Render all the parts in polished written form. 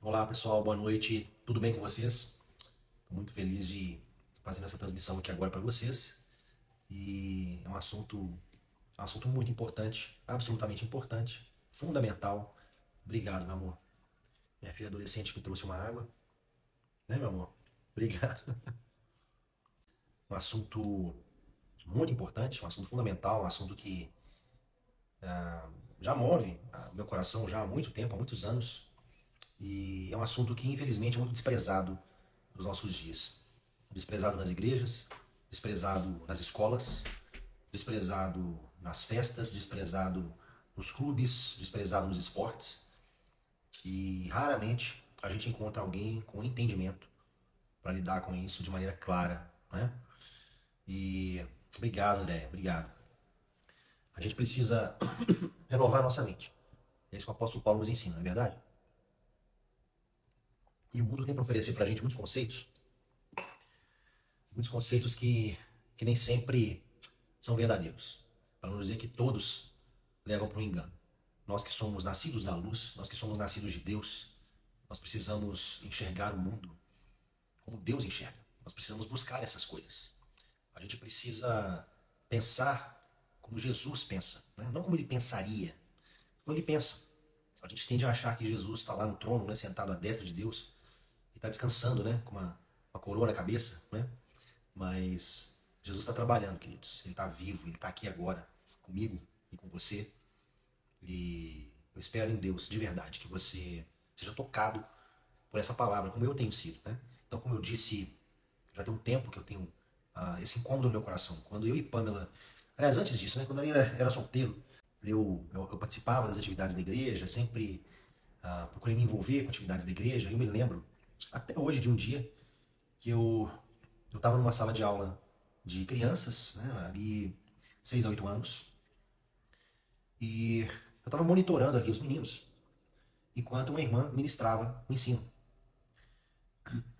Olá pessoal, boa noite, tudo bem com vocês? Estou muito feliz de fazer essa transmissão aqui agora para vocês e é um assunto muito importante, absolutamente importante, fundamental. Obrigado, meu amor. Minha filha adolescente me trouxe uma água, né, meu amor? Obrigado. Um assunto muito importante, um assunto fundamental, um assunto que já move meu coração já há muito tempo, há muitos anos, e é um assunto que infelizmente é muito desprezado nos nossos dias. Desprezado nas igrejas, desprezado nas escolas, desprezado nas festas, desprezado nos clubes, desprezado nos esportes. E raramente a gente encontra alguém com entendimento para lidar com isso de maneira clara, né? E obrigado, André, obrigado. A gente precisa renovar a nossa mente. É isso que o apóstolo Paulo nos ensina, não é verdade? E o mundo tem para oferecer para a gente muitos conceitos que nem sempre são verdadeiros. Para não dizer que todos levam para o engano. Nós que somos nascidos da luz, nós que somos nascidos de Deus, nós precisamos enxergar o mundo como Deus enxerga. Nós precisamos buscar essas coisas. A gente precisa pensar como Jesus pensa, né? Não como ele pensaria, como ele pensa. A gente tende a achar que Jesus está lá no trono, né, sentado à destra de Deus, e está descansando, né, com uma coroa na cabeça, né? Mas Jesus está trabalhando, queridos. Ele está vivo, ele está aqui agora, comigo e com você. E eu espero em Deus, de verdade, que você seja tocado por essa palavra, como eu tenho sido, né? Então, como eu disse, já tem um tempo que eu tenho esse incômodo no meu coração. Quando eu e Pamela, aliás, antes disso, né? Quando eu era solteiro, eu participava das atividades da igreja, sempre procurei me envolver com atividades da igreja. Eu me lembro, até hoje, de um dia que eu estava numa sala de aula de crianças, né? Ali, 6 a 8 anos, e eu estava monitorando ali os meninos, enquanto uma irmã ministrava o ensino.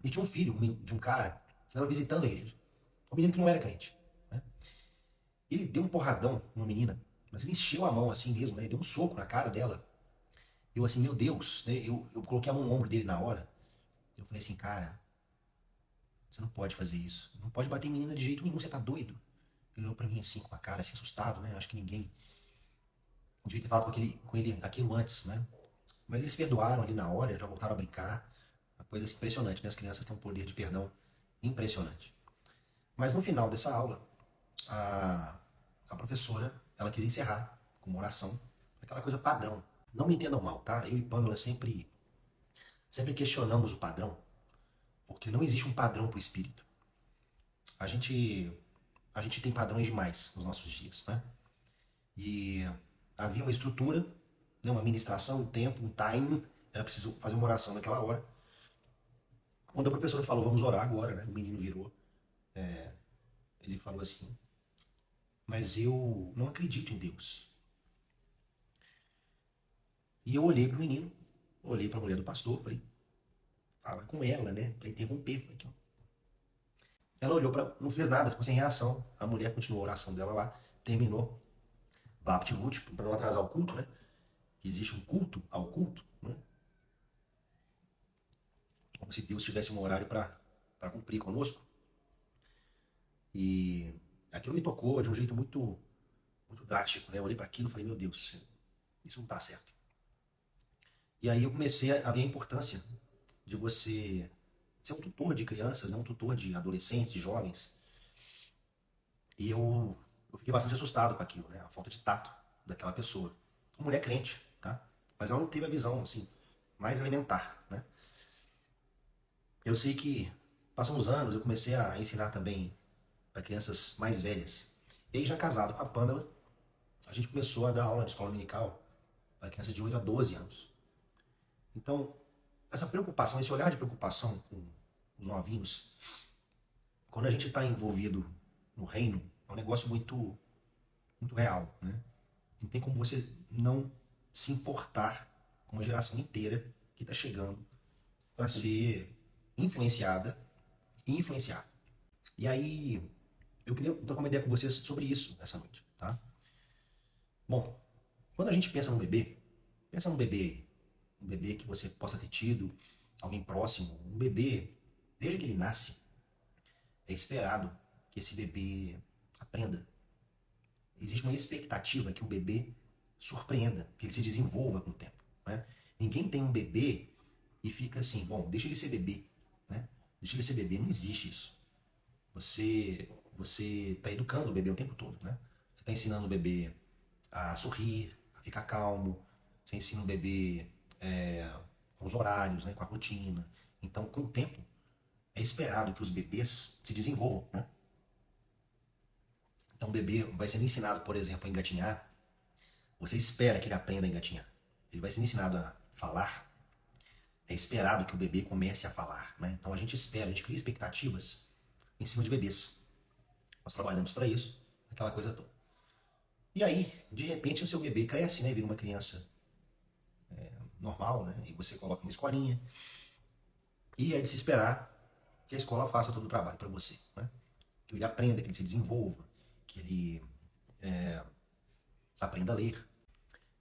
E tinha um filho de um cara que estava visitando a igreja. Um menino que não era crente. Né? Ele deu um porradão numa menina, mas ele encheu a mão assim mesmo, né? Ele deu um soco na cara dela. Eu assim, meu Deus, né? Eu coloquei a mão no ombro dele na hora. Eu falei assim, cara, você não pode fazer isso. Não pode bater em menina de jeito nenhum, você tá doido. Ele olhou pra mim assim, com a cara assim, assustado, né? Acho que ninguém devia ter falado com ele aquilo antes, né? Mas eles perdoaram ali na hora, já voltaram a brincar. Uma coisa assim, impressionante, né? As crianças têm um poder de perdão impressionante. Mas no final dessa aula, a, a professora, ela quis encerrar com uma oração, aquela coisa padrão. Não me entendam mal, tá? Eu e Pamela sempre questionamos o padrão, porque não existe um padrão para o espírito. A gente, a gente tem padrões demais nos nossos dias, né? E havia uma estrutura, né, uma administração, um tempo, um time, era preciso fazer uma oração naquela hora. Quando a professora falou, vamos orar agora, né? O menino virou, ele falou assim, mas eu não acredito em Deus. E eu olhei para o menino, olhei para a mulher do pastor, falei, fala com ela, né? Para interromper. Aqui, ó. Ela olhou para, não fez nada, ficou sem reação. A mulher continuou a oração dela lá, terminou. VaptVult, para não atrasar o culto, né? Que existe um culto ao culto, né? Como se Deus tivesse um horário para cumprir conosco. E aquilo me tocou de um jeito muito drástico, né? Eu olhei para aquilo e falei, meu Deus, isso não está certo. E aí eu comecei a ver a importância de você ser um tutor de crianças, né? Um tutor de adolescentes, de jovens. E eu fiquei bastante assustado com aquilo, né? A falta de tato daquela pessoa. Uma mulher crente, tá? Mas ela não teve a visão, assim, mais elementar, né? Eu sei que passam uns anos, eu comecei a ensinar também para crianças mais velhas. E aí, já casado com a Pamela, a gente começou a dar aula de escola dominical para crianças de 8 a 12 anos. Então, essa preocupação, esse olhar de preocupação com os novinhos, quando a gente está envolvido no reino, é um negócio muito real, né? Não tem como você não se importar com uma geração inteira que está chegando para ser influenciada e influenciada. E aí, eu queria trocar uma ideia com vocês sobre isso essa noite, tá? Bom, quando a gente pensa num bebê um bebê que você possa ter tido, alguém próximo. Um bebê, desde que ele nasce, é esperado que esse bebê aprenda. Existe uma expectativa que o bebê surpreenda, que ele se desenvolva com o tempo. Né? Ninguém tem um bebê e fica assim, bom, deixa ele ser bebê. Né? Deixa ele ser bebê, não existe isso. Você está educando o bebê o tempo todo. Né? Você está ensinando o bebê a sorrir, a ficar calmo. Você ensina o bebê com os horários, né, com a rotina. Então, com o tempo, é esperado que os bebês se desenvolvam. Né? Então, o bebê vai sendo ensinado, por exemplo, a engatinhar. Você espera que ele aprenda a engatinhar. Ele vai sendo ensinado a falar. É esperado que o bebê comece a falar. Né? Então, a gente espera, a gente cria expectativas em cima de bebês. Nós trabalhamos para isso, aquela coisa toda. E aí, de repente, o seu bebê cresce, né, vira uma criança normal, né, e você coloca uma escolinha. E é de se esperar que a escola faça todo o trabalho para você. Né? Que ele aprenda, que ele se desenvolva, que ele aprenda a ler.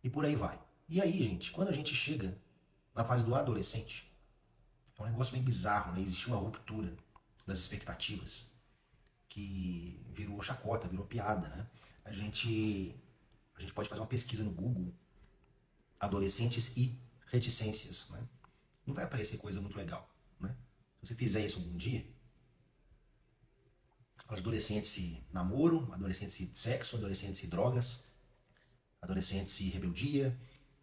E por aí vai. E aí, gente, quando a gente chega na fase do adolescente, é um negócio meio bizarro, né? Existe uma ruptura das expectativas que virou chacota, virou piada, né? A gente pode fazer uma pesquisa no Google, adolescentes e reticências, né? Não vai aparecer coisa muito legal, né? Se você fizer isso algum dia, adolescentes e namoro, adolescentes e sexo, adolescentes e drogas, adolescentes e rebeldia,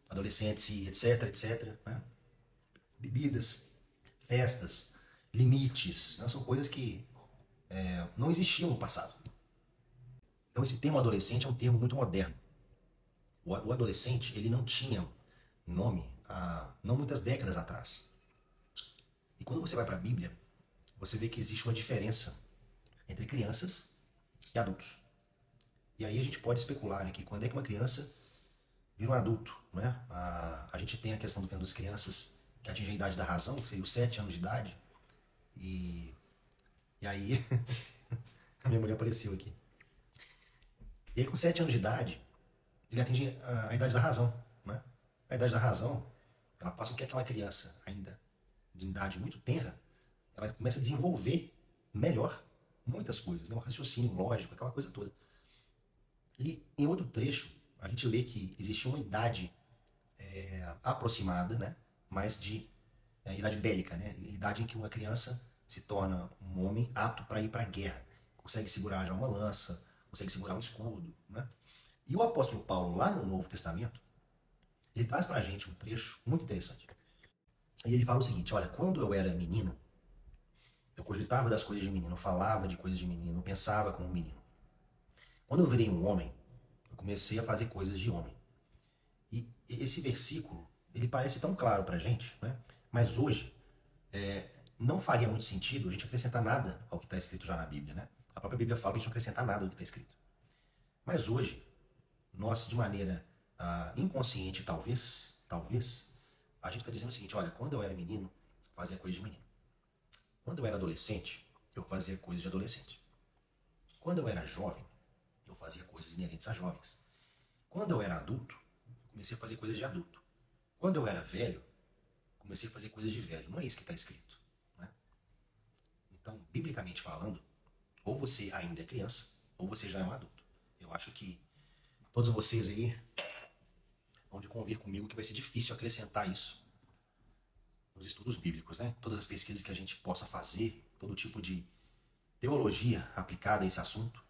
adolescentes e etc, etc, né? Bebidas, festas, limites, né? São coisas que não existiam no passado. Então esse termo adolescente é um termo muito moderno. O adolescente ele não tinha nome há não muitas décadas atrás. E quando você vai para a Bíblia, você vê que existe uma diferença entre crianças e adultos. E aí a gente pode especular aqui quando é que uma criança vira um adulto. Né? A gente tem a questão do tempo das crianças que atingem a idade da razão, que seria os 7 anos de idade. E aí a minha mulher apareceu aqui. E aí com 7 anos de idade, ele atinge a idade da razão. Né? A idade da razão, ela passa o que aquela criança ainda de idade muito tenra, ela começa a desenvolver melhor muitas coisas, né? Um raciocínio lógico, aquela coisa toda. E em outro trecho, a gente lê que existia uma idade aproximada, né? Mas de idade bélica, né? Idade em que uma criança se torna um homem apto para ir para a guerra, consegue segurar já uma lança, consegue segurar um escudo, né? E o apóstolo Paulo, lá no Novo Testamento, ele traz para a gente um trecho muito interessante. E ele fala o seguinte: olha, quando eu era menino, eu cogitava das coisas de menino, falava de coisas de menino, pensava como um menino. Quando eu virei um homem, eu comecei a fazer coisas de homem. E esse versículo, ele parece tão claro pra gente, né? Mas hoje, não faria muito sentido a gente acrescentar nada ao que está escrito já na Bíblia, né? A própria Bíblia fala que a gente não acrescentar nada ao que está escrito. Mas hoje, nós, de maneira inconsciente, talvez, a gente está dizendo o seguinte: olha, quando eu era menino, eu fazia coisas de menino. Quando eu era adolescente, eu fazia coisas de adolescente. Quando eu era jovem, eu fazia coisas inerentes a jovens. Quando eu era adulto, eu comecei a fazer coisas de adulto. Quando eu era velho, comecei a fazer coisas de velho. Não é isso que está escrito. Né? Então, biblicamente falando, ou você ainda é criança, ou você já é um adulto. Eu acho que todos vocês aí vão de convir comigo que vai ser difícil acrescentar isso nos estudos bíblicos, né? Todas as pesquisas que a gente possa fazer, todo tipo de teologia aplicada a esse assunto,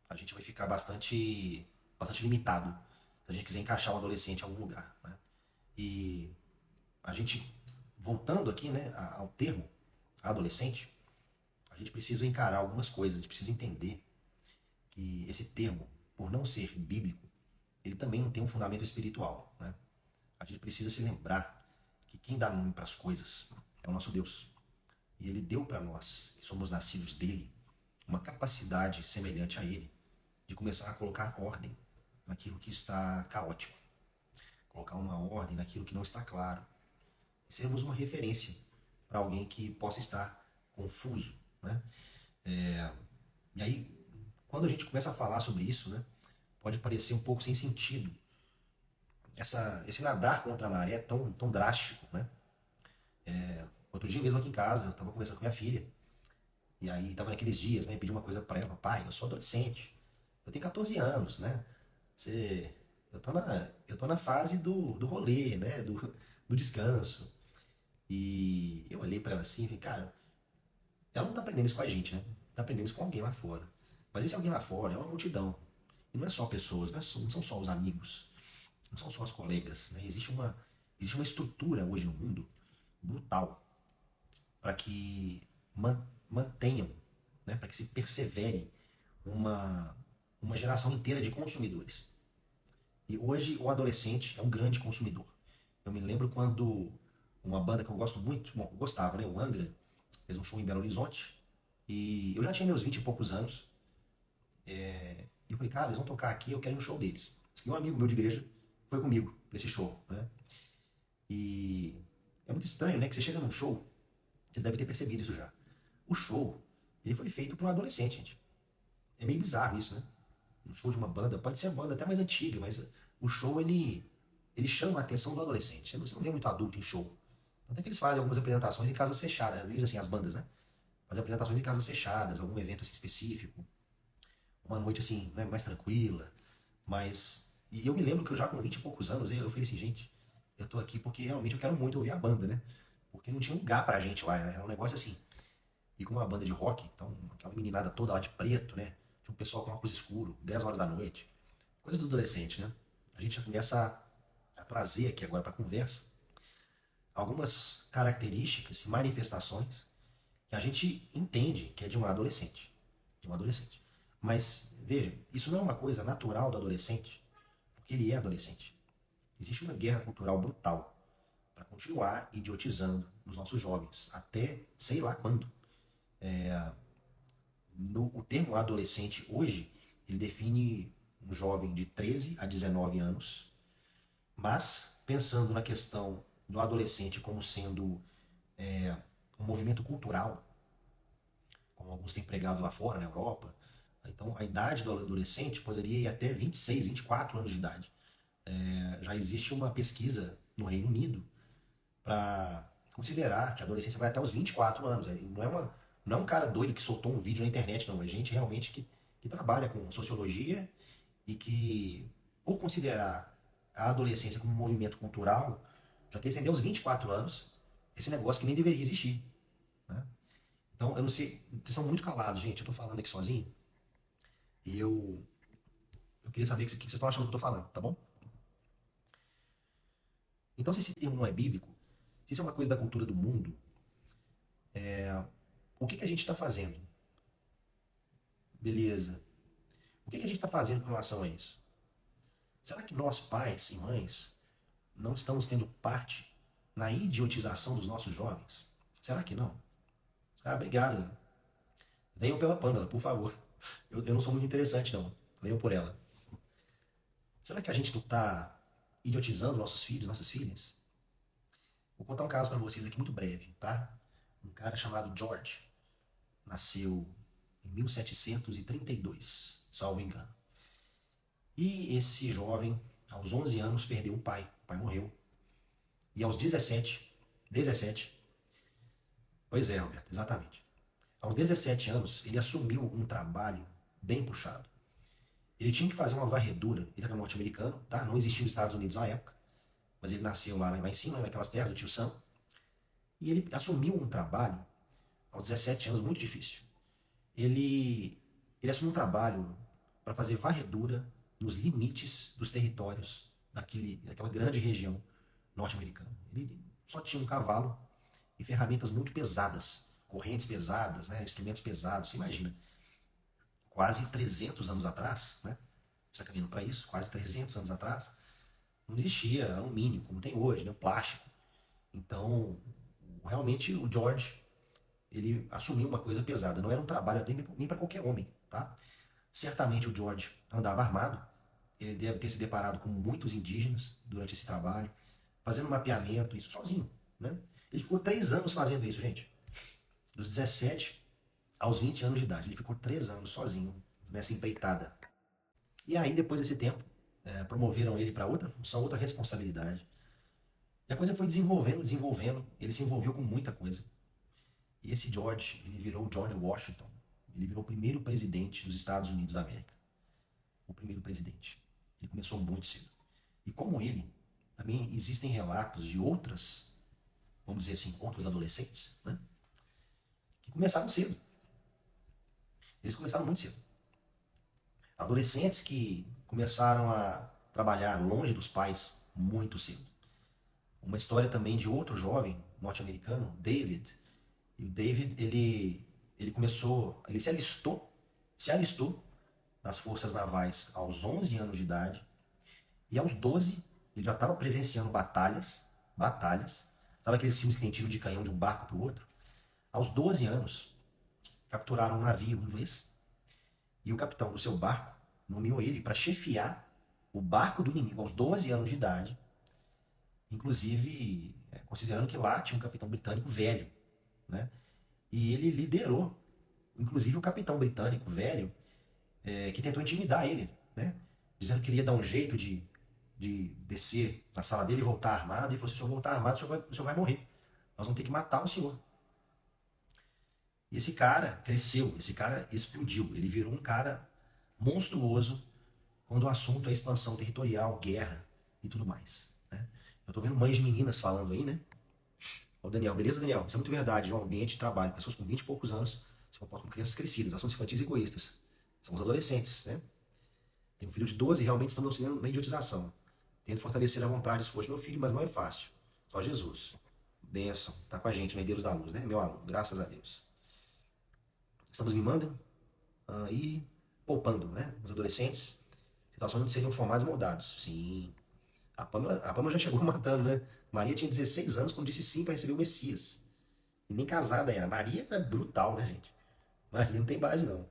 a gente vai ficar bastante limitado se a gente quiser encaixar um adolescente em algum lugar. Né? E a gente, voltando aqui, né, ao termo adolescente, a gente precisa encarar algumas coisas, a gente precisa entender que esse termo, por não ser bíblico, ele também não tem um fundamento espiritual. Né? A gente precisa se lembrar que quem dá nome para as coisas é o nosso Deus. E ele deu para nós, que somos nascidos dele, uma capacidade semelhante a ele de começar a colocar ordem naquilo que está caótico, colocar uma ordem naquilo que não está claro, e sermos uma referência para alguém que possa estar confuso. Né? E aí, quando a gente começa a falar sobre isso, né, pode parecer um pouco sem sentido esse nadar contra a maré tão drástico, né? Outro dia mesmo aqui em casa, eu tava conversando com minha filha, e aí tava naqueles dias, né? Pedi uma coisa pra ela, pai, eu sou adolescente, eu tenho 14 anos, né? Você, eu tô na fase do rolê, né? Do descanso. E eu olhei pra ela assim e falei, cara, ela não tá aprendendo isso com a gente, né? Tá aprendendo isso com alguém lá fora. Mas esse alguém lá fora é uma multidão. E não é só pessoas, não são só os amigos, não são só os colegas, né? Existe uma estrutura hoje no mundo brutal para que mantenham, né? Para que se persevere uma, uma geração inteira de consumidores. E hoje o adolescente é um grande consumidor. Eu me lembro quando uma banda que eu gosto muito, bom, eu gostava, né? O Angra, fez um show em Belo Horizonte. E eu já tinha meus 20 e poucos anos. E eu falei, cara, eles vão tocar aqui, eu quero ir no show deles. E um amigo meu de igreja foi comigo pra esse show, né? E é muito estranho, né? Que você chega num show, vocês devem ter percebido isso já. O show, ele foi feito para um adolescente, gente. É meio bizarro isso, né? Um show de uma banda, pode ser uma banda até mais antiga, mas o show, ele chama a atenção do adolescente. Você não vê muito adulto em show. Até que eles fazem algumas apresentações em casas fechadas. Eles, assim, as bandas, né? Fazem apresentações em casas fechadas, algum evento assim, específico. Uma noite, assim, né, mais tranquila. Mas... E eu me lembro que eu já com 20 e poucos anos, eu falei assim, gente, eu tô aqui porque realmente eu quero muito ouvir a banda, né? Porque não tinha lugar pra gente lá, era um negócio assim. E com uma banda de rock, então aquela meninada toda lá de preto, né? Tinha um pessoal com óculos escuro, 10 horas da noite. Coisa do adolescente, né? A gente já começa a trazer aqui agora pra conversa algumas características e manifestações que a gente entende que é de um adolescente. De um adolescente. Mas, veja, isso não é uma coisa natural do adolescente, porque ele é adolescente. Existe uma guerra cultural brutal para continuar idiotizando os nossos jovens, até sei lá quando. O termo adolescente hoje, ele define um jovem de 13 a 19 anos, mas pensando na questão do adolescente como sendo um movimento cultural, como alguns têm pregado lá fora, na Europa, então a idade do adolescente poderia ir até 26, 24 anos de idade. Já existe uma pesquisa no Reino Unido para considerar que a adolescência vai até os 24 anos. Não é um cara doido que soltou um vídeo na internet, não. É gente realmente que trabalha com sociologia e que, por considerar a adolescência como um movimento cultural, já quer estender aos 24 anos esse negócio que nem deveria existir. Né? Então, eu não sei, vocês são muito calados, gente. Eu tô falando aqui sozinho e eu queria saber o que vocês estão achando do que eu tô falando, tá bom? Então, se esse termo não é bíblico, se isso é uma coisa da cultura do mundo, o que a gente está fazendo? Beleza. O que a gente está fazendo com relação a isso? Será que nós, pais e mães, não estamos tendo parte na idiotização dos nossos jovens? Será que não? Ah, obrigado. Venham pela Pamela, por favor. Eu não sou muito interessante, não. Venham por ela. Será que a gente não está idiotizando nossos filhos, nossas filhas? Vou contar um caso para vocês aqui muito breve, tá? Um cara chamado George nasceu em 1732, salvo engano. E esse jovem, aos 11 anos, perdeu o pai morreu. E aos 17, pois é, Roberto, exatamente. Aos 17 anos, ele assumiu um trabalho bem puxado. Ele tinha que fazer uma varredura, ele era norte-americano, tá? Não existia os Estados Unidos na época, mas ele nasceu lá em cima, naquelas terras do tio Sam, e ele assumiu um trabalho aos 17 anos muito difícil. Ele assumiu um trabalho para fazer varredura nos limites dos territórios daquela grande região norte-americana. Ele só tinha um cavalo e ferramentas muito pesadas, correntes pesadas, né, instrumentos pesados. Você imagina, quase 300 anos atrás, né, está caminhando para isso, quase 300 anos atrás, não existia alumínio como tem hoje, né, plástico. Então, realmente o George, ele assumiu uma coisa pesada. Não era um trabalho nem para qualquer homem, tá? Certamente o George andava armado. Ele deve ter se deparado com muitos indígenas durante esse trabalho, fazendo mapeamento, isso sozinho, né? Ele ficou 3 anos fazendo isso, gente. Dos 17 aos 20 anos de idade. Ele ficou 3 anos sozinho nessa empreitada. E aí, depois desse tempo, promoveram ele para outra função, outra responsabilidade. E a coisa foi desenvolvendo. Ele se envolveu com muita coisa. E esse George, ele virou o George Washington. Ele virou o primeiro presidente dos Estados Unidos da América. O primeiro presidente. Ele começou muito cedo. E como ele, também existem relatos de outras, vamos dizer assim, outros adolescentes, né? Que começaram cedo. Eles começaram muito cedo. Adolescentes que começaram a trabalhar longe dos pais muito cedo. Uma história também de outro jovem norte-americano, David. E o David, ele começou, ele se alistou nas forças navais aos 11 anos de idade. E aos 12, ele já estava presenciando batalhas. Sabe aqueles filmes que tem tiro de canhão de um barco para o outro? Aos 12 anos, capturaram um navio inglês e o capitão do seu barco nomeou ele para chefiar o barco do inimigo aos 12 anos de idade, inclusive considerando que lá tinha um capitão britânico velho, né? E ele liderou, inclusive o capitão britânico velho, que tentou intimidar ele, né? Dizendo que ele ia dar um jeito de descer na sala dele e voltar armado. E ele falou: se o senhor voltar armado, o senhor vai morrer. Nós vamos ter que matar o senhor. E esse cara cresceu, esse cara explodiu. Ele virou um cara monstruoso quando o assunto é expansão territorial, guerra e tudo mais, né? Eu tô vendo mães de meninas falando aí, né? Ô Daniel, beleza, Daniel? Isso é muito verdade. Um ambiente de trabalho, pessoas com 20 e poucos anos se comportam como crianças crescidas, ações infantis egoístas. São os adolescentes, né? Tem um filho de 12 e realmente estamos auxiliando na idiotização. Tento fortalecer a vontade e esforço do meu filho, mas não é fácil. Só Jesus. Bênção. Tá com a gente, Herdeiros da Luz, né? Meu aluno, graças a Deus. Estamos mimando e poupando, né? Os adolescentes. Situações onde seriam formados e moldados. Sim. A Pamela já chegou matando, né? Maria tinha 16 anos quando disse sim para receber o Messias. E nem casada era. Maria era brutal, né, gente? Maria não tem base, não.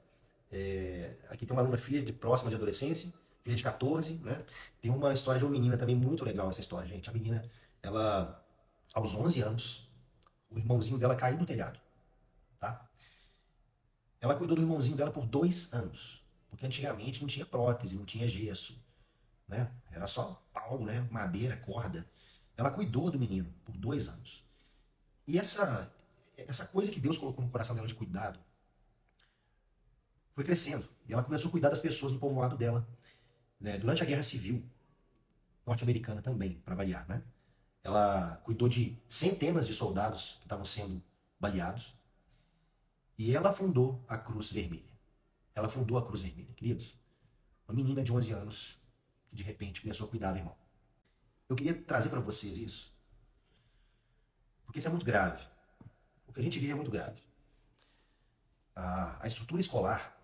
Aqui tem uma aluna filha próxima de adolescência, filha de 14, né? Tem uma história de uma menina também muito legal essa história, gente. A menina, ela, aos 11 anos, o irmãozinho dela caiu do telhado, tá? Ela cuidou do irmãozinho dela por 2 anos, porque antigamente não tinha prótese, não tinha gesso, né? Era só pau, né? Madeira, corda. Ela cuidou do menino por 2 anos. E essa coisa que Deus colocou no coração dela de cuidado foi crescendo. E ela começou a cuidar das pessoas do povoado dela, né? Durante a Guerra Civil norte-americana também, para variar, né? Ela cuidou de centenas de soldados que estavam sendo baleados. E ela fundou a Cruz Vermelha. Ela fundou a Cruz Vermelha, queridos. Uma menina de 11 anos que de repente começou a cuidar do irmão. Eu queria trazer para vocês isso, porque isso é muito grave. O que a gente vive é muito grave. A estrutura escolar,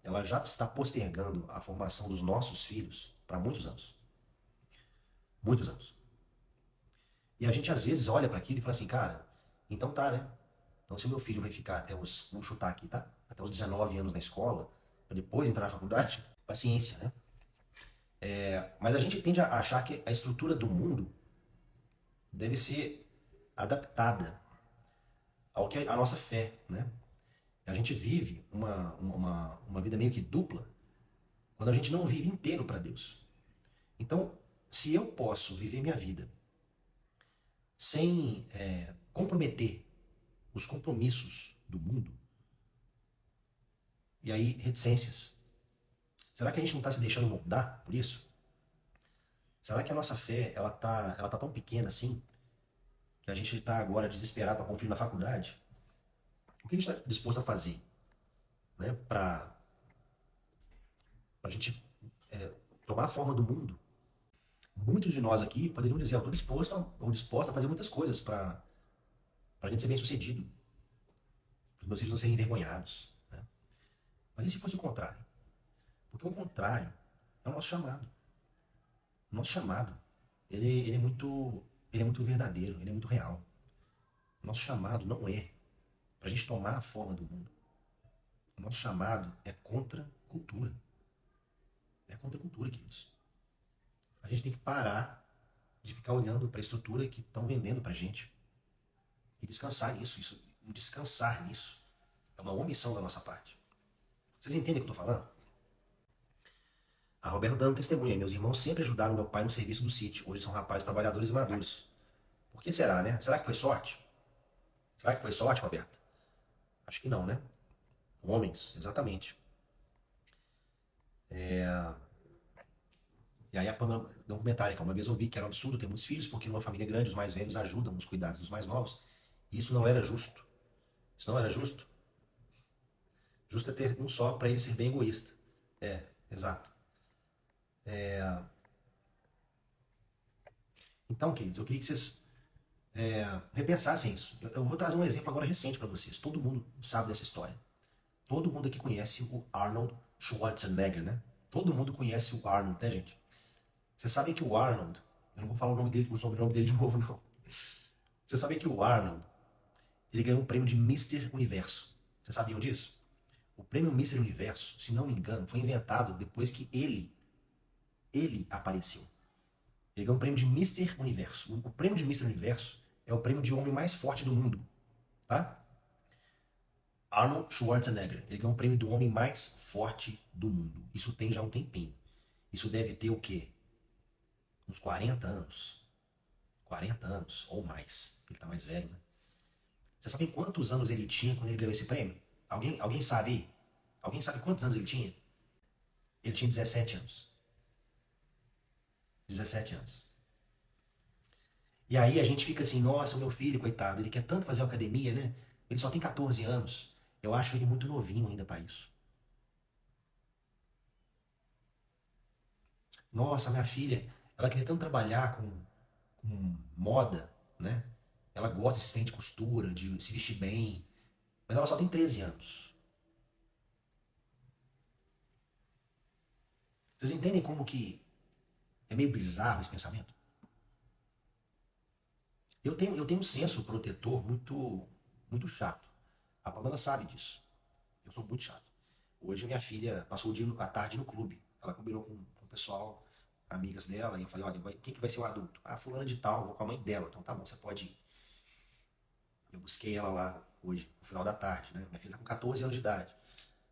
ela já está postergando a formação dos nossos filhos para muitos anos. Muitos anos. E a gente às vezes olha para aquilo e fala assim, cara, então tá, né? Então se o meu filho vai ficar vamos chutar aqui, tá? Até os 19 anos na escola, para depois entrar na faculdade, paciência, né? Mas a gente tende a achar que a estrutura do mundo deve ser adaptada ao que é a nossa fé, né? A gente vive uma vida meio que dupla quando a gente não vive inteiro para Deus. Então, se eu posso viver minha vida sem comprometer os compromissos do mundo, e aí reticências, será que a gente não está se deixando moldar por isso? Será que a nossa fé ela tá tão pequena assim que a gente está agora desesperado para conferir na faculdade? O que a gente está disposto a fazer, né, para a gente tomar a forma do mundo? Muitos de nós aqui poderiam dizer: eu estou disposto ou disposta a fazer muitas coisas para a gente ser bem sucedido, para os meus filhos não serem envergonhados, né? Mas e se fosse o contrário? Porque o contrário é o nosso chamado. O nosso chamado, ele é muito verdadeiro, ele é muito real. O nosso chamado não é para a gente tomar a forma do mundo. O nosso chamado é contra a cultura. É contra a cultura, queridos. A gente tem que parar de ficar olhando para a estrutura que estão vendendo para a gente e descansar nisso. Descansar nisso é uma omissão da nossa parte. Vocês entendem o que eu estou falando? A Roberta dando testemunha. Meus irmãos sempre ajudaram meu pai no serviço do sítio. Hoje são rapazes trabalhadores e maduros. Por que será, né? Será que foi sorte? Será que foi sorte, Roberta? Acho que não, né? Homens, exatamente. E aí a Pamela deu um comentário que uma vez eu vi que era um absurdo ter muitos filhos, porque numa família grande os mais velhos ajudam nos cuidados dos mais novos. E isso não era justo. Isso não era justo. Justo é ter um só para ele ser bem egoísta. É, exato. Então, queridos, eu queria que vocês repensassem isso. Eu vou trazer um exemplo agora recente para vocês. Todo mundo sabe dessa história. Todo mundo aqui conhece o Arnold Schwarzenegger, né? Todo mundo conhece o Arnold, né, gente? Vocês sabem que o Arnold, eu não vou falar o nome dele, o sobrenome dele de novo, não. Vocês sabem que o Arnold, ele ganhou um prêmio de Mister Universo. Vocês sabiam disso? O prêmio Mister Universo, se não me engano, foi inventado depois que ele apareceu. Ele ganhou um prêmio de Mister Universo. O prêmio de Mister Universo é o prêmio de homem mais forte do mundo, tá? Arnold Schwarzenegger. Ele ganhou um prêmio do homem mais forte do mundo. Isso tem já um tempinho. Isso deve ter o quê? Uns 40 anos. 40 anos ou mais. Ele tá mais velho, né? Você sabe quantos anos ele tinha quando ele ganhou esse prêmio? Alguém sabe? Alguém sabe quantos anos ele tinha? Ele tinha 17 anos. 17 anos. E aí a gente fica assim, nossa, o meu filho, coitado, ele quer tanto fazer academia, né? Ele só tem 14 anos. Eu acho ele muito novinho ainda para isso. Nossa, minha filha, ela queria tanto trabalhar com moda, né? Ela gosta de assistente de costura, de se vestir bem, mas ela só tem 13 anos. Vocês entendem como que é meio bizarro esse pensamento? Eu tenho um senso protetor muito chato. A Pamela sabe disso. Eu sou muito chato. Hoje minha filha passou o dia, a tarde no clube. Ela combinou com o pessoal, amigas dela, e eu falei, olha, quem que vai ser o adulto? Ah, fulana de tal, vou com a mãe dela. Então tá bom, você pode ir. Eu busquei ela lá hoje, no final da tarde, né? Minha filha tá com 14 anos de idade.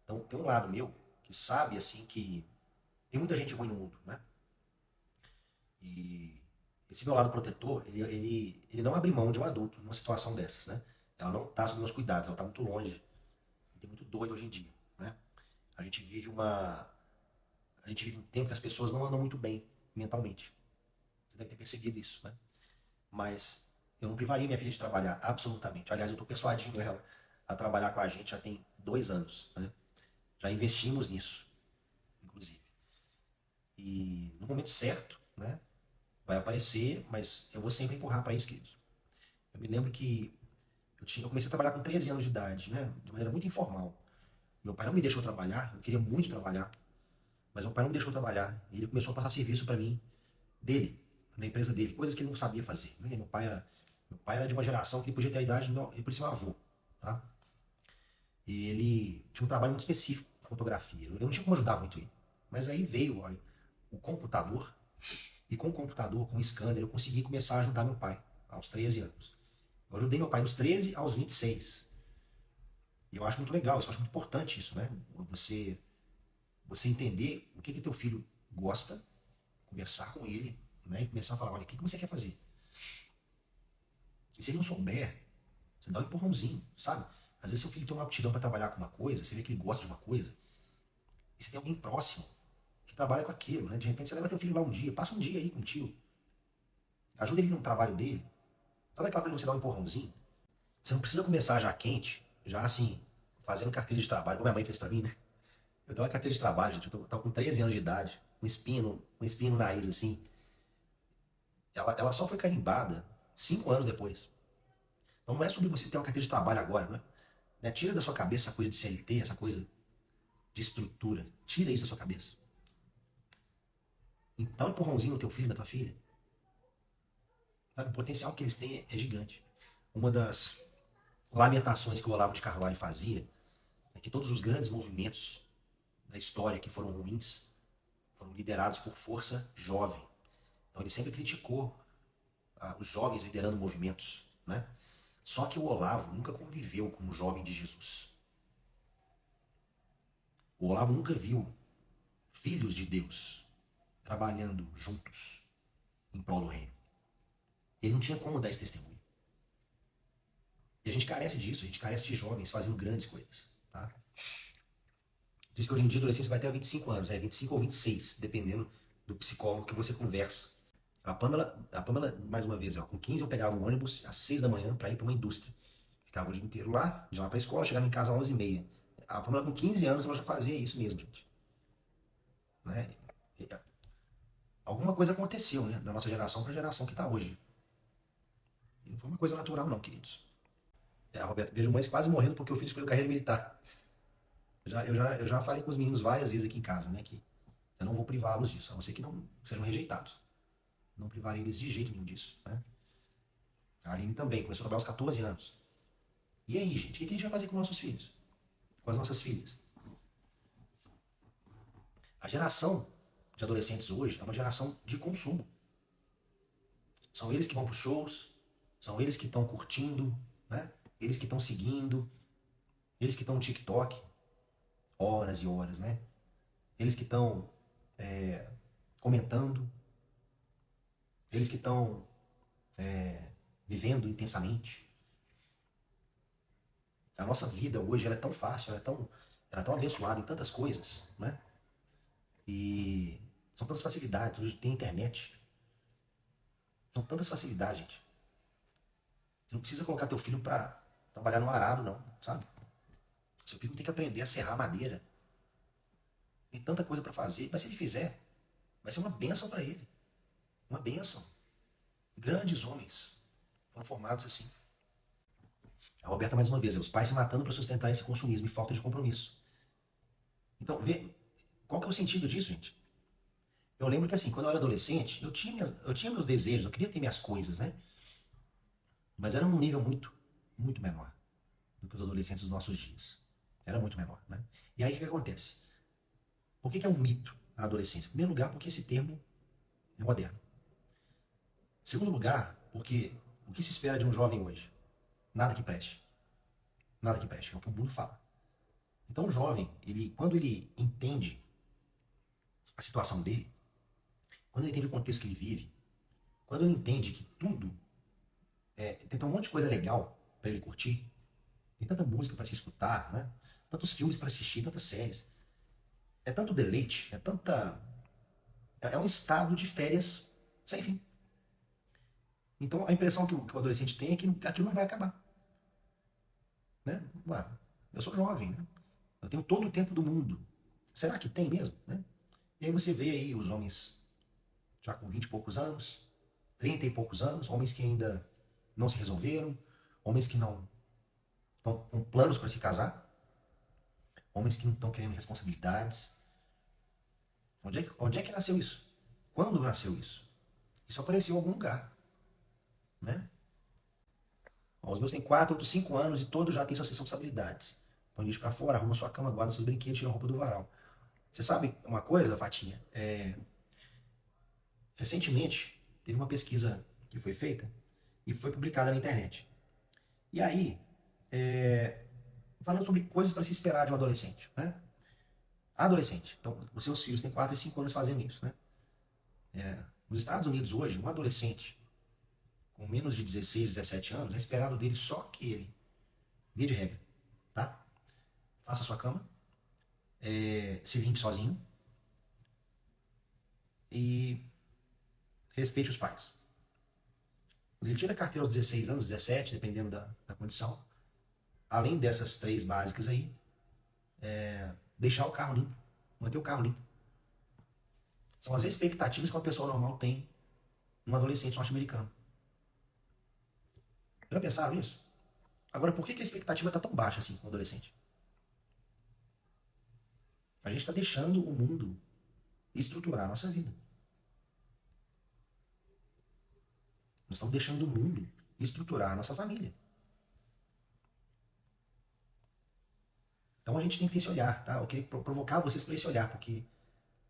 Então tem um lado meu que sabe, assim, que tem muita gente ruim no mundo, né? E esse meu lado protetor, ele não abre mão de um adulto numa situação dessas, né? Ela não tá sob meus cuidados, ela tá muito longe. E tem muito doido hoje em dia, né? A gente vive uma... A gente vive um tempo que as pessoas não andam muito bem mentalmente. Você deve ter percebido isso, né? Mas eu não privaria minha filha de trabalhar, absolutamente. Aliás, eu estou persuadindo ela a trabalhar com a gente já tem 2 anos, né? Já investimos nisso, inclusive. E no momento certo, né? Vai aparecer, mas eu vou sempre empurrar para isso, queridos. Eu me lembro que eu comecei a trabalhar com 13 anos de idade, né? De maneira muito informal. Meu pai não me deixou trabalhar, eu queria muito trabalhar, mas meu pai não me deixou trabalhar. E ele começou a passar serviço para mim, dele, da empresa dele, coisas que ele não sabia fazer, né? Meu pai era de uma geração que ele podia ter a idade, ele parecia um avô, tá? E ele tinha um trabalho muito específico de fotografia. Eu não tinha como ajudar muito ele. Mas aí veio ó, o computador, e com o computador, com o scanner, eu consegui começar a ajudar meu pai, aos 13 anos. Eu ajudei meu pai dos 13 aos 26. E eu acho muito legal, eu acho muito importante isso, né? Você entender o que teu filho gosta, conversar com ele, né? E começar a falar, olha, o que você quer fazer? E se ele não souber, você dá um empurrãozinho, sabe? Às vezes seu filho tem uma aptidão para trabalhar com uma coisa, você vê que ele gosta de uma coisa, e você tem alguém próximo que trabalha com aquilo, né? De repente você leva teu filho lá um dia, passa um dia aí com o tio, ajuda ele no trabalho dele. Sabe aquela coisa que você dá um empurrãozinho? Você não precisa começar já quente, já assim, fazendo carteira de trabalho, como minha mãe fez pra mim, né? Eu dei uma carteira de trabalho, gente, tava com 13 anos de idade, um espinho no nariz, assim. Ela só foi carimbada 5 anos depois. Então não é sobre você ter uma carteira de trabalho agora, né? Tira da sua cabeça essa coisa de CLT, essa coisa de estrutura. Tira isso da sua cabeça. Dá um empurrãozinho no teu filho, na tua filha. Sabe? O potencial que eles têm é gigante. Uma das lamentações que o Olavo de Carvalho fazia é que todos os grandes movimentos da história que foram ruins foram liderados por força jovem. Então ele sempre criticou os jovens liderando movimentos, né? Só que o Olavo nunca conviveu com um jovem de Jesus. O Olavo nunca viu filhos de Deus trabalhando juntos em prol do reino. Ele não tinha como dar esse testemunho. E a gente carece disso, a gente carece de jovens fazendo grandes coisas. Tá? Diz que hoje em dia a adolescência vai até 25 anos, 25 ou 26, dependendo do psicólogo que você conversa. A Pamela, mais uma vez, com 15 eu pegava um ônibus às 6 da manhã para ir para uma indústria. Ficava o dia inteiro lá, de lá para a escola, chegava em casa às 11h30. A Pamela com 15 anos ela já fazia isso mesmo, gente. Né? Alguma coisa aconteceu, né, da nossa geração para a geração que está hoje. E não foi uma coisa natural não, queridos. Roberto, vejo mães quase morrendo porque o filho escolheu carreira militar. Eu já falei com os meninos várias vezes aqui em casa, né, que eu não vou privá-los disso, a não ser que não sejam rejeitados. Não privarei eles de jeito nenhum disso. Né? A Aline também começou a trabalhar aos 14 anos. E aí, gente, o que a gente vai fazer com nossos filhos? Com as nossas filhas? A geração de adolescentes hoje é uma geração de consumo. São eles que vão para os shows, são eles que estão curtindo, né? Eles que estão seguindo, eles que estão no TikTok, horas e horas, né? Eles que estão comentando, eles que estão vivendo intensamente. A nossa vida hoje ela é tão fácil, ela é tão abençoada em tantas coisas, né? E são tantas facilidades. Hoje tem internet. São tantas facilidades, gente. Você não precisa colocar teu filho para trabalhar no arado, não, sabe? Seu filho tem que aprender a serrar madeira. Tem tanta coisa para fazer. Mas se ele fizer, vai ser uma bênção para ele. Uma bênção. Grandes homens foram formados assim. A Roberta, mais uma vez, os pais se matando para sustentar esse consumismo e falta de compromisso. Então, vê, qual que é o sentido disso, gente? Eu lembro que assim, quando eu era adolescente, eu tinha meus desejos, eu queria ter minhas coisas, né? Mas era num nível muito, muito menor do que os adolescentes dos nossos dias. Era muito menor, né? E aí o que acontece? Por que é um mito a adolescência? Em primeiro lugar, porque esse termo é moderno. Em segundo lugar, porque o que se espera de um jovem hoje? Nada que preste. Nada que preste, é o que o mundo fala. Então o jovem, quando ele entende a situação dele, quando ele entende o contexto que ele vive, quando ele entende que tudo tem um monte de coisa legal para ele curtir, tem tanta música para se escutar, né? Tantos filmes para assistir, tantas séries, é tanto deleite, é um estado de férias sem fim. Então a impressão que o adolescente tem é que aquilo não vai acabar, né? Ué, eu sou jovem, né? Eu tenho todo o tempo do mundo. Será que tem mesmo, né? E aí você vê aí os homens já com 20 e poucos anos, 30 e poucos anos, homens que ainda não se resolveram, homens que não estão com planos para se casar, homens que não estão querendo responsabilidades. Onde é que nasceu isso? Quando nasceu isso? Isso apareceu em algum lugar, né? Os meus têm 4, outros 5 anos e todos já têm suas responsabilidades. Põe lixo pra fora, arruma sua cama, guarda seus brinquedos, tira a roupa do varal. Você sabe uma coisa, Fatinha? Recentemente, teve uma pesquisa que foi feita e foi publicada na internet. E aí, falando sobre coisas para se esperar de um adolescente, né? Adolescente. Então, os seus filhos têm 4 e 5 anos fazendo isso, né? Nos Estados Unidos hoje, um adolescente com menos de 16, 17 anos, é esperado dele só que ele, via de regra, tá? Faça sua cama, se limpe sozinho e respeite os pais. Ele tira a carteira aos 16 anos, 17, dependendo da condição. Além dessas 3 básicas aí, deixar o carro limpo, manter o carro limpo. São as expectativas que uma pessoa normal tem num adolescente norte-americano. Já pensaram nisso? Agora, por que a expectativa está tão baixa assim com o adolescente? A gente está deixando o mundo estruturar a nossa vida. Nós estamos deixando o mundo estruturar a nossa família. Então a gente tem que ter esse olhar, tá? Eu queria provocar vocês para esse olhar, porque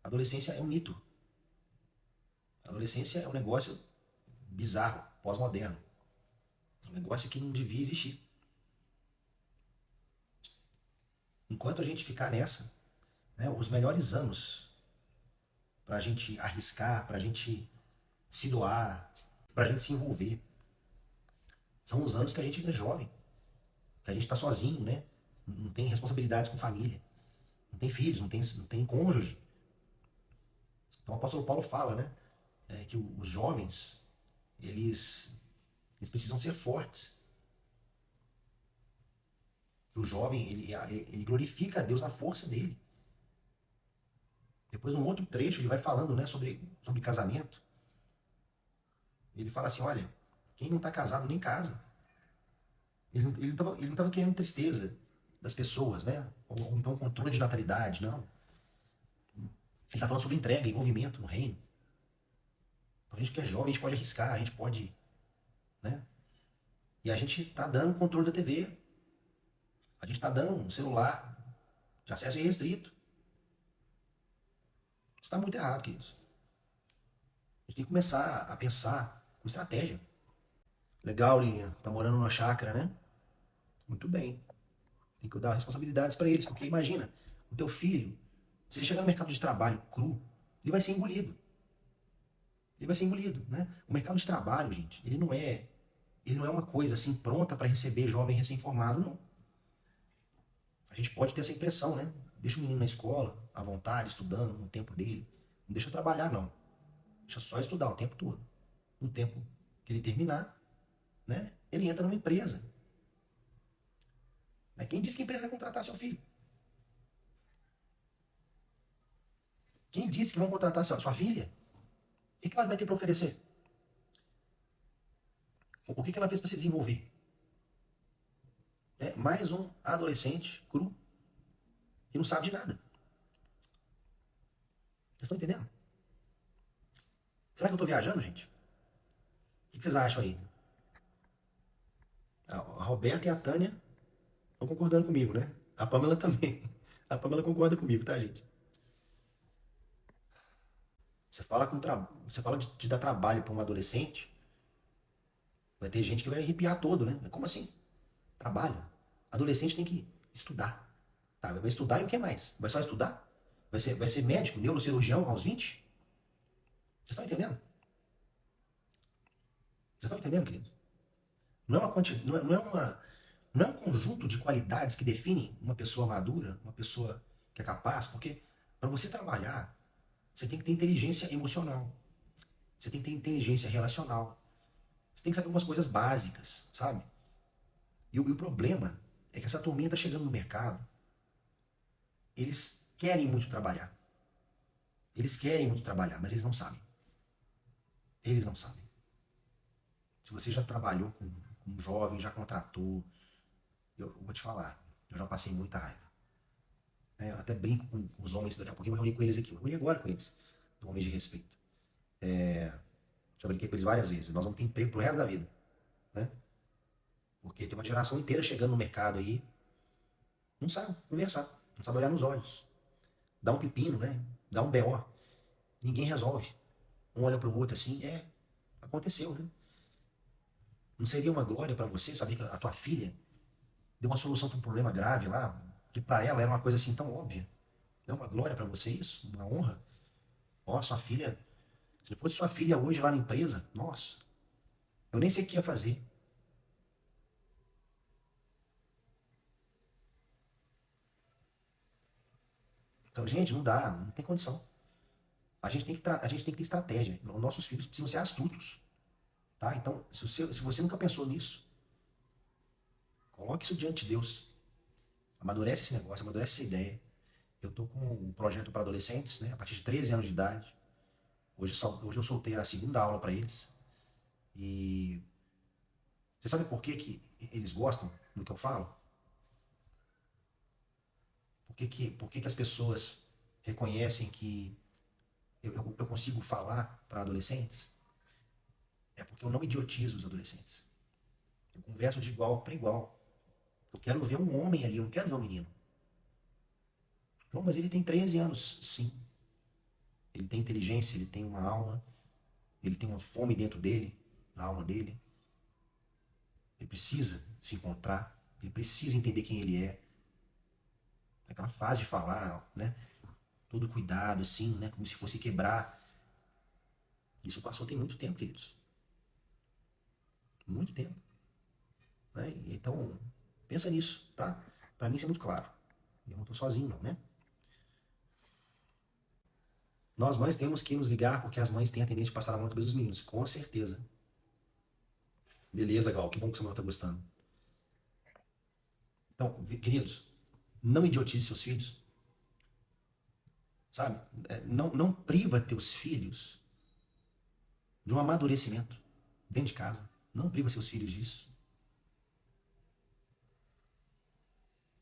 a adolescência é um mito. A adolescência é um negócio bizarro, pós-moderno. Um negócio que não devia existir. Enquanto a gente ficar nessa, né, os melhores anos pra gente arriscar, pra gente se doar, pra gente se envolver. São os anos que a gente é jovem, que a gente tá sozinho, né? Não tem responsabilidades com família, não tem filhos, não tem cônjuge. Então o apóstolo Paulo fala, né? Que os jovens, eles, eles precisam ser fortes. O jovem, ele glorifica a Deus na força dele. Depois, num outro trecho, ele vai falando, né, sobre casamento. Ele fala assim, olha, quem não está casado nem casa. Ele não estava querendo tristeza das pessoas, né? Ou então controle de natalidade, não. Ele está falando sobre entrega, envolvimento no reino. Então a gente que é jovem, a gente pode arriscar, a gente pode, né? E a gente está dando controle da TV. A gente está dando um celular de acesso irrestrito. Isso está muito errado, queridos. A gente tem que começar a pensar com estratégia. Legal, Linha. Tá morando numa chácara, né? Muito bem. Tem que dar responsabilidades para eles, porque imagina, o teu filho, se ele chegar no mercado de trabalho cru, ele vai ser engolido. Ele vai ser engolido, né? O mercado de trabalho, gente, ele não é uma coisa assim pronta para receber jovem recém-formado, não. A gente pode ter essa impressão, né? Deixa o menino na escola, à vontade, estudando, no tempo dele. Não deixa trabalhar, não. Deixa só estudar o tempo todo. No tempo que ele terminar, né? Ele entra numa empresa. Quem disse que a empresa vai contratar seu filho? Quem disse que vão contratar sua filha? O que ela vai ter para oferecer? O que ela fez para se desenvolver? É mais um adolescente cru que não sabe de nada. Vocês estão entendendo? Será que eu estou viajando, gente? O que vocês acham aí? A Roberta e a Tânia estão concordando comigo, né? A Pamela também. A Pamela concorda comigo, tá, gente? Você fala de dar trabalho para um adolescente, vai ter gente que vai arrepiar todo, né? Mas como assim? Trabalho. Adolescente tem que estudar. Tá, vai estudar e o que mais? Vai só estudar? Vai ser médico, neurocirurgião aos 20? Vocês estão entendendo? Vocês estão entendendo, queridos? Não é uma quanti... não é um conjunto de qualidades que definem uma pessoa madura, uma pessoa que é capaz, porque para você trabalhar, você tem que ter inteligência emocional, você tem que ter inteligência relacional, você tem que saber algumas coisas básicas, sabe? E o problema é que essa turminha está chegando no mercado, eles querem muito trabalhar. Eles querem muito trabalhar, mas eles não sabem. Eles não sabem. Se você já trabalhou com um jovem, já contratou, eu vou te falar, eu já passei muita raiva. Eu até brinco com os homens, daqui a pouquinho eu vou reunir com eles aqui. Eu vou reunir agora com eles, do Homem de Respeito. Já brinquei com eles várias vezes. Nós vamos ter emprego pro resto da vida. Né? Porque tem uma geração inteira chegando no mercado aí, não sabe conversar, não sabe olhar nos olhos. Dá um pepino, né? Dá um BO. Ninguém resolve. Um olha pro outro assim, aconteceu, né? Não seria uma glória para você saber que a tua filha deu uma solução para um problema grave lá, que para ela era uma coisa assim tão óbvia? É uma glória para você isso? Uma honra? Ó, sua filha, se fosse sua filha hoje lá na empresa, nossa, eu nem sei o que ia fazer. Então, gente, não dá, não tem condição. A gente tem que ter estratégia. Nossos filhos precisam ser astutos. Tá? Então, se você nunca pensou nisso, coloque isso diante de Deus. Amadurece esse negócio, amadurece essa ideia. Eu estou com um projeto para adolescentes, né, a partir de 13 anos de idade. Hoje eu soltei a segunda aula para eles. E você sabe por que, que eles gostam do que eu falo? Por que as pessoas reconhecem que eu consigo falar para adolescentes? É porque eu não idiotizo os adolescentes. Eu converso de igual para igual. Eu quero ver um homem ali, eu não quero ver um menino. Não, mas ele tem 13 anos, sim. Ele tem inteligência, ele tem uma alma, ele tem uma fome dentro dele, na alma dele. Ele precisa se encontrar, ele precisa entender quem ele é. Aquela fase de falar, né? todo cuidado, assim, né? Como se fosse quebrar. Isso passou tem muito tempo, queridos. Muito tempo. Né? Então, pensa nisso, tá? Pra mim isso é muito claro. Eu não tô sozinho, não, né? Nós mães temos que nos ligar porque as mães têm a tendência de passar a mão na cabeça dos meninos. Com certeza. Beleza, Gal. Que bom que o Samuel tá gostando. Então, queridos, não idiotize seus filhos, sabe? Não priva teus filhos de um amadurecimento dentro de casa. Não priva seus filhos disso.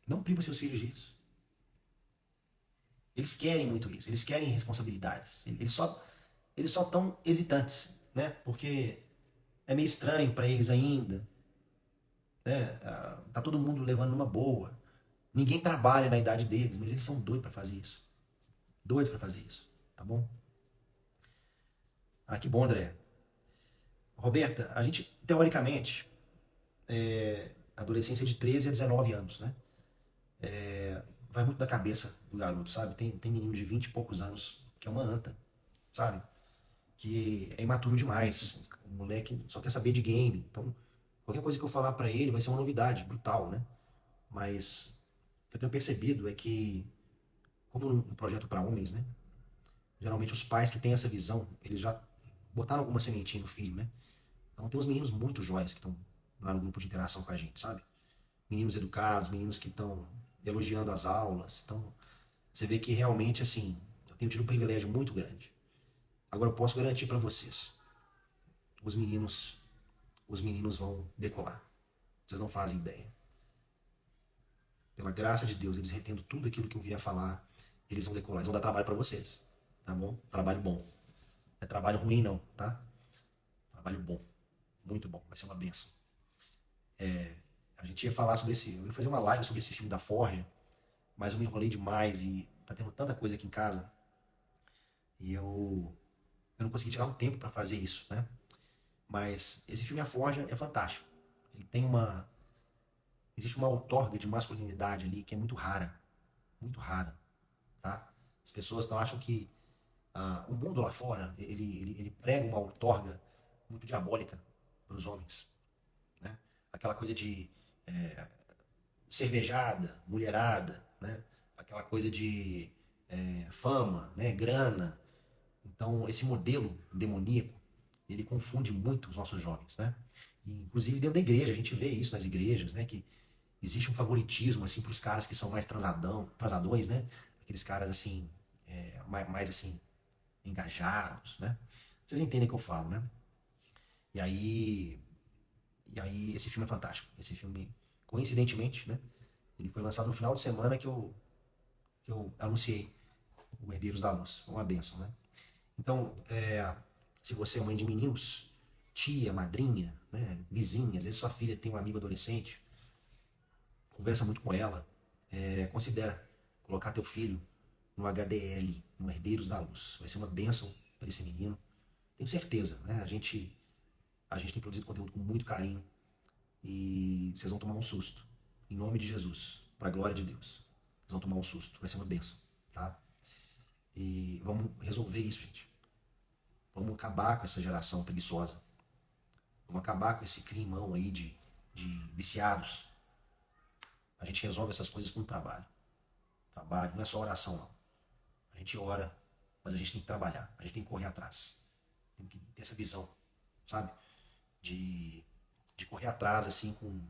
Não priva seus filhos disso. Eles querem muito isso. Eles querem responsabilidades. Eles só estão hesitantes, né? Porque é meio estranho para eles ainda, né? Tá todo mundo levando numa boa. Ninguém trabalha na idade deles, mas eles são doidos para fazer isso. Doidos para fazer isso, tá bom? Ah, que bom, André. Roberta, a gente, teoricamente, adolescência de 13 a 19 anos, né? Vai muito da cabeça do garoto, sabe? Tem menino de 20 e poucos anos que é uma anta, sabe? Que é imaturo demais. O moleque só quer saber de game. Então, qualquer coisa que eu falar pra ele vai ser uma novidade, brutal, né? Mas o que eu tenho percebido é que, como um projeto para homens, né? Geralmente os pais que têm essa visão, eles já botaram alguma sementinha no filho, né? Então tem uns meninos muito jóias que estão lá no grupo de interação com a gente, sabe? Meninos educados, meninos que estão elogiando as aulas. Então, você vê que realmente, assim, eu tenho tido um privilégio muito grande. Agora eu posso garantir para vocês, os meninos, os meninos vão decolar. Vocês não fazem ideia. Pela graça de Deus, eles retendo tudo aquilo que eu vier falar, eles vão decolar, eles vão dar trabalho para vocês, tá bom? Trabalho bom. Não é trabalho ruim não, tá? Trabalho bom, muito bom, vai ser uma benção. A gente ia falar sobre esse, eu ia fazer uma live sobre esse filme da Forja, mas eu me enrolei demais e tá tendo tanta coisa aqui em casa e eu não consegui tirar um tempo para fazer isso, né? Mas esse filme A Forja é fantástico. Ele tem uma, existe uma outorga de masculinidade ali que é muito rara, tá? As pessoas não acham que o mundo lá fora ele prega uma outorga muito diabólica para os homens, né? Aquela coisa de é, cervejada, mulherada, né? Aquela coisa de fama, né? Grana. Então, esse modelo demoníaco, ele confunde muito os nossos jovens, né? E, inclusive dentro da igreja, a gente vê isso nas igrejas, né? Que existe um favoritismo, assim, para os caras que são mais transadões, né? Aqueles caras, assim, mais assim, engajados, né? Vocês entendem o que eu falo, né? E aí, e aí esse filme é fantástico. Esse filme, coincidentemente, né? Ele foi lançado no final de semana que eu anunciei o Herdeiros da Luz. Uma benção, né? Então, se você é mãe de meninos, tia, madrinha, né, vizinha, às vezes sua filha tem um amigo adolescente, conversa muito com ela, considera colocar teu filho no HDL, no Herdeiros da Luz. Vai ser uma benção para esse menino. Tenho certeza, né? A gente tem produzido conteúdo com muito carinho e vocês vão tomar um susto. Em nome de Jesus, para a glória de Deus. Vocês vão tomar um susto, vai ser uma benção, tá? E vamos resolver isso, gente. Vamos acabar com essa geração preguiçosa. Vamos acabar com esse climão aí de viciados. A gente resolve essas coisas com trabalho. Trabalho, não é só oração, não. A gente ora, mas a gente tem que trabalhar. A gente tem que correr atrás. Tem que ter essa visão, sabe? De, de correr atrás, assim, com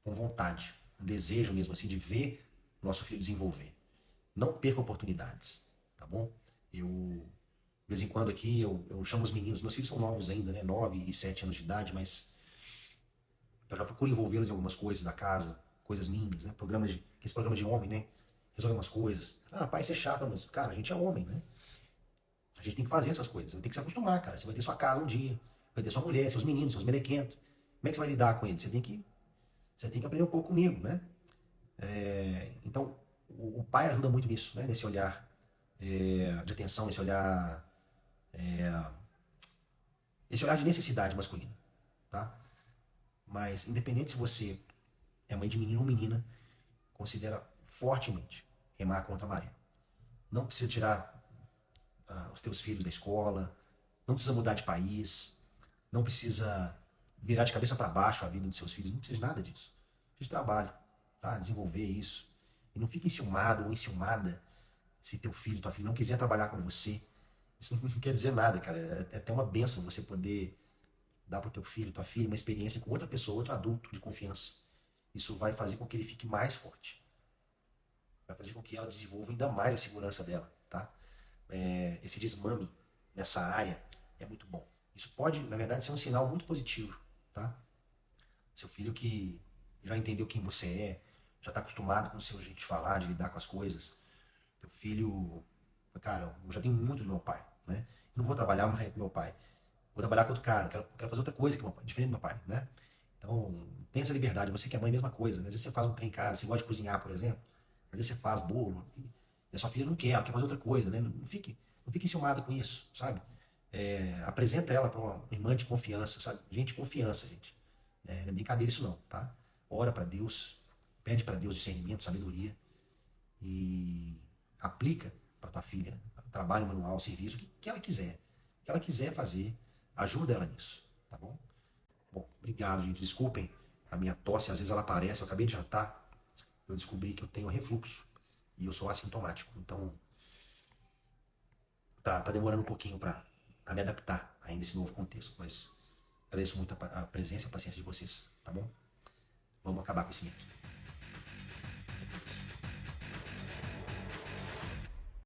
vontade. Um desejo mesmo, assim, de ver nosso filho desenvolver. Não perca oportunidades, tá bom? De vez em quando aqui, eu chamo os meninos, meus filhos são novos ainda, né? 9 e 7 anos de idade, mas eu já procuro envolvê-los em algumas coisas da casa, coisas minhas, né? Esse programa de homem, né? Resolver umas coisas. Ah, pai, isso é chato, mas, cara, a gente é homem, né? A gente tem que fazer essas coisas. Tem que se acostumar, cara. Você vai ter sua casa um dia, vai ter sua mulher, seus meninos, seus melequentos. Como é que você vai lidar com eles? Você tem que aprender um pouco comigo, né? Então, o pai ajuda muito nisso, né? Nesse olhar de atenção, esse olhar de necessidade masculina, tá? Mas, independente se você é mãe de menino ou menina, considera fortemente remar contra a maré. não precisa tirar os teus filhos da escola, não precisa mudar de país, não precisa virar de cabeça para baixo a vida dos seus filhos, não precisa de nada disso. Precisa de trabalho, tá? Desenvolver isso. E não fique enciumado ou enciumada se teu filho, tua filha não quiser trabalhar com você. Isso não quer dizer nada, cara. É até uma benção você poder dar pro teu filho, tua filha, uma experiência com outra pessoa, outro adulto de confiança. Isso vai fazer com que ele fique mais forte. Vai fazer com que ela desenvolva ainda mais a segurança dela, tá? Esse desmame nessa área é muito bom. Isso pode, na verdade, ser um sinal muito positivo, tá? Seu filho que já entendeu quem você é, já está acostumado com o seu jeito de falar, de lidar com as coisas. Teu filho, cara, eu já tenho muito do meu pai, né? Eu não vou trabalhar mais com meu pai. Vou trabalhar com outro cara, quero fazer outra coisa que meu pai, diferente do meu pai, né? Então, tem essa liberdade. Você que é mãe, mesma coisa. Às vezes você faz um trem em casa, você gosta de cozinhar, por exemplo. Às vezes você faz bolo e a sua filha não quer, ela quer fazer outra coisa, né? Não fique enciumada com isso, sabe? Apresenta ela para uma irmã de confiança, sabe? Gente de confiança, gente. Não é brincadeira isso não, tá? Ora para Deus, pede para Deus discernimento, sabedoria e aplica para tua filha trabalho manual, serviço, o que ela quiser. O que ela quiser fazer, ajuda ela nisso, tá bom? Bom, obrigado, gente. Desculpem a minha tosse, às vezes ela aparece. Eu acabei de jantar, eu descobri que eu tenho refluxo e eu sou assintomático. Então, tá demorando um pouquinho para me adaptar ainda a esse novo contexto. Mas agradeço muito a presença e a paciência de vocês, tá bom? Vamos acabar com esse medo.